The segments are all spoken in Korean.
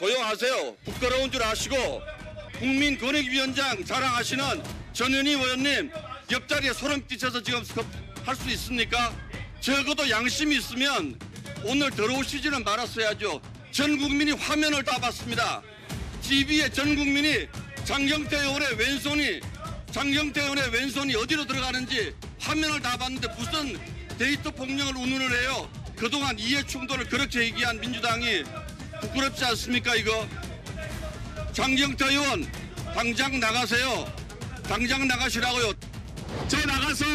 조용하세요. 부끄러운 줄 아시고 국민권익위원장 자랑하시는 전현희 의원님 옆자리에 소름 끼쳐서 지금 할 수 있습니까? 적어도 양심이 있으면 오늘 들어오시지는 말았어야죠. 전 국민이 화면을 다 봤습니다. TV에 전 국민이 장경태 의원의 왼손이 어디로 들어가는지 화면을 다 봤는데 무슨 데이터 폭력을 운운을 해요. 그동안 이해충돌을 그렇게 얘기한 민주당이 부끄럽지 않습니까 이거? 장경태 의원 당장 나가세요. 당장 나가시라고요. 저 나가서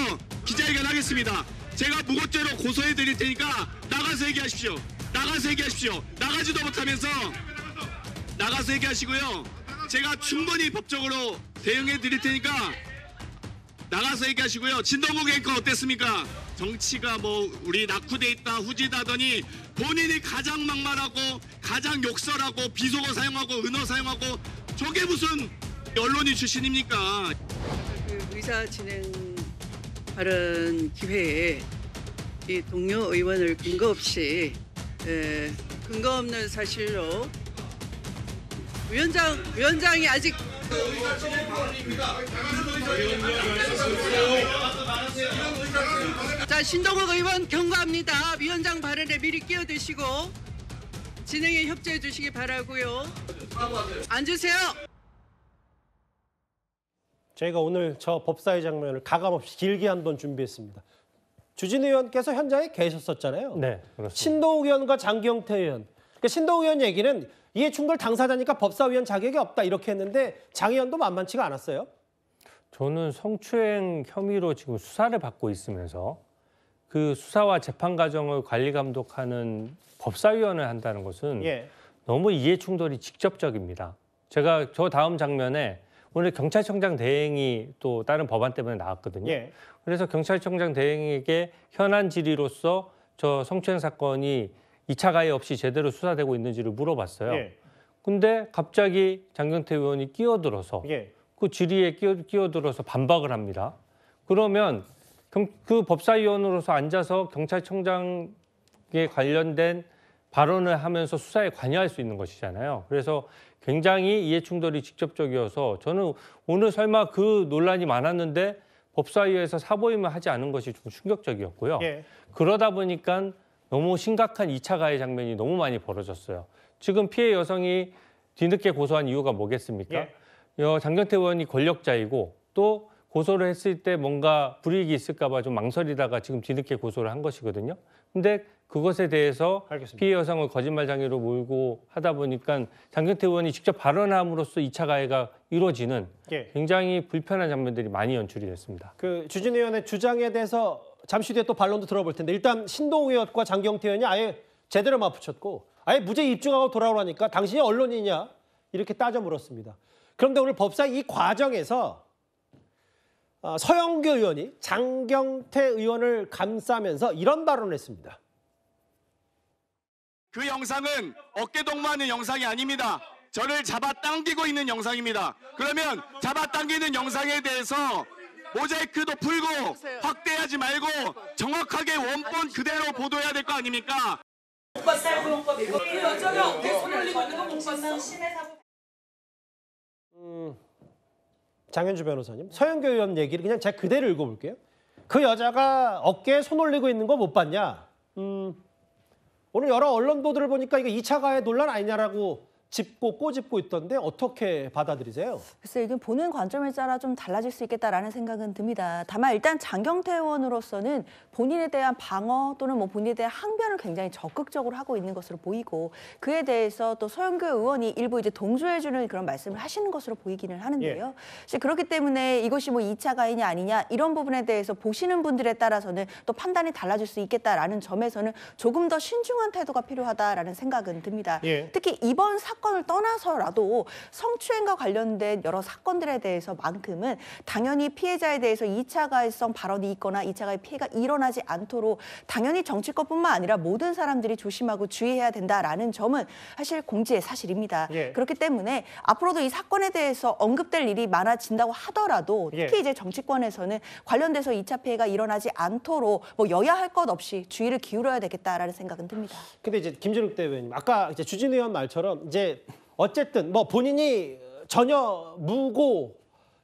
기자회견 하겠습니다. 제가 무고죄로 고소해 드릴 테니까 나가서 얘기하십시오. 나가서 얘기하십시오. 나가지도 못하면서 나가서 얘기하시고요. 제가 충분히 법적으로 대응해 드릴 테니까 나가서 얘기하시고요. 진동국 앵커 어땠습니까? 정치가 뭐 우리 낙후돼 있다 후지다더니 본인이 가장 막말하고 가장 욕설하고 비속어 사용하고 은어 사용하고 저게 무슨 언론인 출신입니까? 그 의사 진행 발언 기회에 이 동료 의원을 근거 없이 근거 없는 사실로 위원장이 아직 자 신동욱 의원 경고합니다. 위원장 발언에 미리 끼어드시고 진행에 협조해 주시기 바라고요. 앉으세요. 저희가 오늘 저 법사위 장면을 가감없이 길게 한번 준비했습니다. 주진 의원께서 현장에 계셨었잖아요. 네, 그렇습니다. 신동욱 의원과 장경태 의원. 그러니까 신동욱 의원 얘기는 이해충돌 당사자니까 법사위원 자격이 없다 이렇게 했는데 장 의원도 만만치가 않았어요. 저는 성추행 혐의로 지금 수사를 받고 있으면서 그 수사와 재판 과정을 관리 감독하는 법사위원을 한다는 것은 너무 이해충돌이 직접적입니다. 제가 저 다음 장면에 오늘 경찰청장 대행이 또 다른 법안 때문에 나왔거든요. 그래서 경찰청장 대행에게 현안 질의로서 저 성추행 사건이 2차 가해 없이 제대로 수사되고 있는지를 물어봤어요. 근데 갑자기 장경태 의원이 끼어들어서 그 질의에 끼어들어서 반박을 합니다. 그러면 그 법사위원으로서 앉아서 경찰청장에 관련된 발언을 하면서 수사에 관여할 수 있는 것이잖아요. 그래서 굉장히 이해충돌이 직접적이어서 저는 오늘 설마 그 논란이 많았는데 법사위에서 사보임을 하지 않은 것이 좀 충격적이었고요. 그러다 보니까 너무 심각한 2차 가해 장면이 너무 많이 벌어졌어요. 지금 피해 여성이 뒤늦게 고소한 이유가 뭐겠습니까? 장경태 의원이 권력자이고 또 고소를 했을 때 뭔가 불이익이 있을까 봐 좀 망설이다가 지금 뒤늦게 고소를 한 것이거든요. 근데 그것에 대해서 피해 여성을 거짓말장애로 몰고 하다 보니까 장경태 의원이 직접 발언함으로써 2차 가해가 이루어지는 굉장히 불편한 장면들이 많이 연출이 됐습니다. 그 주진 의원의 주장에 대해서 잠시 뒤에 또 반론도 들어볼 텐데 일단 신동욱 의원과 장경태 의원이 아예 제대로 맞붙였고 아예 무죄 입증하고 돌아오라니까 당신이 언론이냐 이렇게 따져 물었습니다. 그런데 오늘 법사위 이 과정에서 서영교 의원이 장경태 의원을 감싸면서 이런 발언을 했습니다. 그 영상은 어깨동무하는 영상이 아닙니다. 저를 잡아당기고 있는 영상입니다. 그러면 잡아당기는 영상에 대해서 모자이크도 풀고 확대하지 말고 정확하게 원본 그대로 보도해야 될 거 아닙니까? 장현주 변호사님, 서영교 의원 얘기를 그냥 제가 그대로 읽어볼게요. 그 여자가 어깨에 손 올리고 있는 거 못 봤냐? 오늘 여러 언론 보도를 보니까 이거 2차 가해 논란 아니냐라고 꼬집고 있던데 어떻게 받아들이세요? 글쎄요, 이건 보는 관점에 따라 좀 달라질 수 있겠다라는 생각은 듭니다. 다만 일단 장경태 의원으로서는 본인에 대한 방어 또는 뭐 본인에 대한 항변을 굉장히 적극적으로 하고 있는 것으로 보이고 그에 대해서 또 서영교 의원이 일부 이제 동조해주는 그런 말씀을 하시는 것으로 보이기는 하는데요. 그렇기 때문에 이것이 뭐 2차 가해냐 아니냐 이런 부분에 대해서 보시는 분들에 따라서는 또 판단이 달라질 수 있겠다라는 점에서는 조금 더 신중한 태도가 필요하다라는 생각은 듭니다. 특히 이번 사건을 떠나서라도 성추행과 관련된 여러 사건들에 대해서만큼은 당연히 피해자에 대해서 2차 가해성 발언이 있거나 2차 가해 피해가 일어나지 않도록 당연히 정치권뿐만 아니라 모든 사람들이 조심하고 주의해야 된다라는 점은 사실 공지의 사실입니다. 그렇기 때문에 앞으로도 이 사건에 대해서 언급될 일이 많아진다고 하더라도 특히 이제 정치권에서는 관련돼서 2차 피해가 일어나지 않도록 뭐 여야 할 것 없이 주의를 기울여야 되겠다라는 생각은 듭니다. 근데 이제 김진욱 대변인 아까 이제 주진 의원 말처럼 이제 이제 어쨌든 뭐 본인이 전혀 무고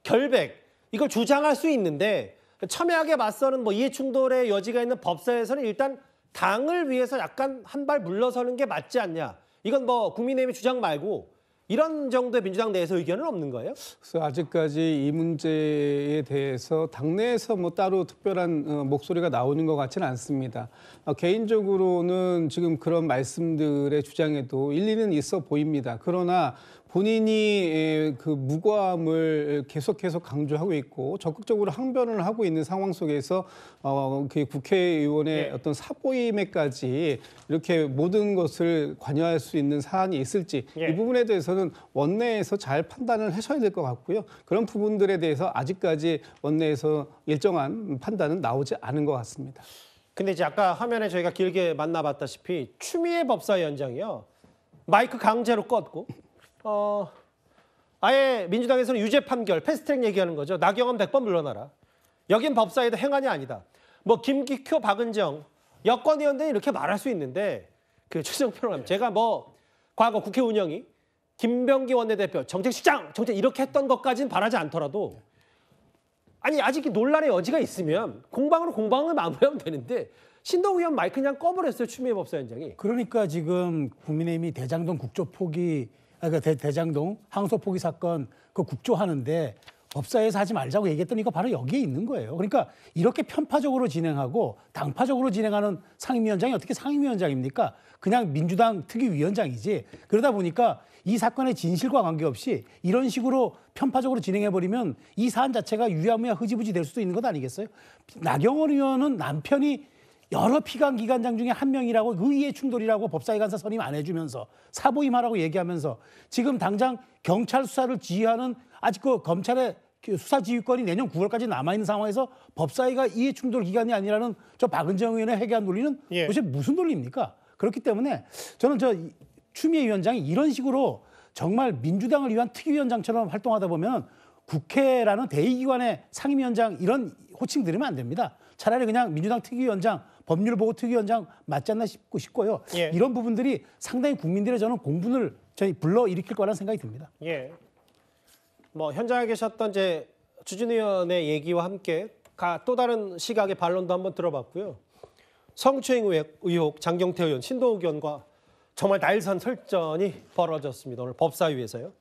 결백 이걸 주장할 수 있는데 첨예하게 맞서는 뭐 이해충돌의 여지가 있는 법사에서는 일단 당을 위해서 약간 한 발 물러서는 게 맞지 않냐. 이건 뭐 국민의힘의 주장 말고 이런 정도의 민주당 내에서 의견은 없는 거예요? 그래서 아직까지 이 문제에 대해서 당내에서 뭐 따로 특별한 목소리가 나오는 것 같지는 않습니다. 개인적으로는 지금 그런 말씀들의 주장에도 일리는 있어 보입니다. 그러나 본인이 그 무고함을 계속해서 강조하고 있고 적극적으로 항변을 하고 있는 상황 속에서 그 국회의원의 어떤 사보임에까지 이렇게 모든 것을 관여할 수 있는 사안이 있을지 이 부분에 대해서는 원내에서 잘 판단을 하셔야 될 것 같고요. 그런 부분들에 대해서 아직까지 원내에서 일정한 판단은 나오지 않은 것 같습니다. 근데 이제 아까 화면에 저희가 길게 만나봤다시피 추미애 법사위원장이요. 마이크 강제로 껐고 아예 민주당에서는 유죄 판결, 패스트트랙 얘기하는 거죠. 나경원 100번 물러나라. 여긴 법사위도 행안이 아니다. 뭐 김기표, 박은정 여권 의원들이 이렇게 말할 수 있는데 그 최재형 평론가님 제가 뭐 과거 국회 운영이 김병기 원내대표 정책실장 정책 이렇게 했던 것까지는 바라지 않더라도 아니 아직 논란의 여지가 있으면 공방을 마무리하면 되는데 신동욱 의원 마이크 그냥 꺼버렸어요. 추미애 법사위원장이. 그러니까 지금 국민의힘이 대장동 국조 포기 그러니까 대장동 항소 포기 사건 그 국조하는데 법사위에서 하지 말자고 얘기했더니 이거 바로 여기에 있는 거예요. 그러니까 이렇게 편파적으로 진행하고 당파적으로 진행하는 상임위원장이 어떻게 상임위원장입니까? 그냥 민주당 특위위원장이지. 그러다 보니까 이 사건의 진실과 관계없이 이런 식으로 편파적으로 진행해버리면 이 사안 자체가 유야무야 흐지부지 될 수도 있는 것 아니겠어요? 나경원 의원은 남편이 여러 피감 기관장 중에 한 명이라고 의의 충돌이라고 법사위 간사 선임 안 해주면서 사보임하라고 얘기하면서 지금 당장 경찰 수사를 지휘하는 아직 그 검찰의 수사 지휘권이 내년 9월까지 남아있는 상황에서 법사위가 이해 충돌 기관이 아니라는 저 박은정 의원의 회개한 논리는 도대체 무슨 논리입니까? 그렇기 때문에 저는 저 추미애 위원장이 이런 식으로 정말 민주당을 위한 특위위원장처럼 활동하다 보면 국회라는 대의기관의 상임위원장 이런 호칭 들으면 안 됩니다. 차라리 그냥 민주당 특위위원장, 법률보호 특위위원장 맞지 않나 싶고요. 이런 부분들이 상당히 국민들의 저는 공분을 불러일으킬 거라는 생각이 듭니다. 뭐 현장에 계셨던 이제 주진 의원의 얘기와 함께 또 다른 시각의 반론도 한번 들어봤고요. 성추행 의혹 장경태 의원, 신동욱 의원과 정말 날선 설전이 벌어졌습니다. 오늘 법사위에서요.